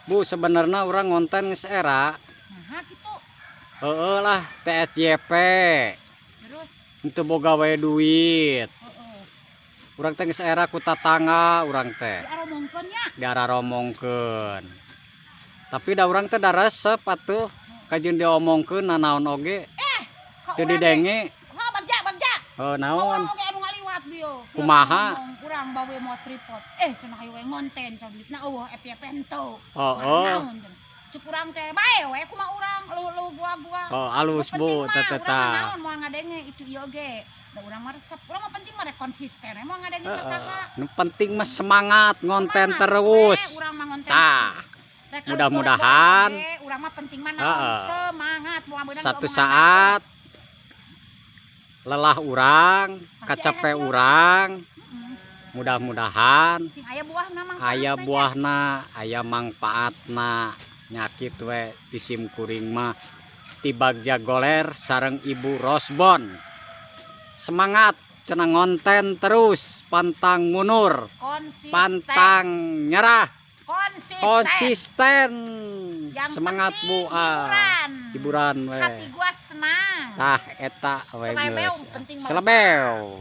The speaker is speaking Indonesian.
Bu, sebenarnya orang ngonten geus era. Nah, gitu. Heueuh lah, TSJP. Terus, Itu boga we duit. heeh. Urang teh geus era ku tatangga urang teh. Diaromongkeun nya. Diararomongkeun. Tapi da urang teh da resep atuh. Kajun diomongkeun nanaon oge. Teu didenge. Heuh, bagja. Oh, Urang naon? oge anu ngaliwat dieu. Kumaha? Urang bawe mau tripod. Cenah hayu we ngonten cabitna eueuh FYP henteu. Oh. Cuk urang teh bae we kumaha urang lu gua. Oh, alus Bu teh tah. Naon moal ngadenge itu ieu oge. Da urang mah resep. Urang mah penting mah konsisten moal ngadenge sasaha. Nu penting mah semangat ngonten terus. Urang mah ngonten. Tah. Mudah-mudahan urang mah penting mah naon semangat moal beunang satu saat lelah urang, kacape urang, mudah-mudahan sing aya buahna mah aya mangpaatna. Nyakit we tisim kuring mah ti Bagja Goler sareng Ibu Rosbon. Semangat cenah ngonten terus, pantang mundur, pantang nyerah, konsisten. Semangat Bu, hiburan we. Hati gua senang. Tah eta we geus. Selebeu.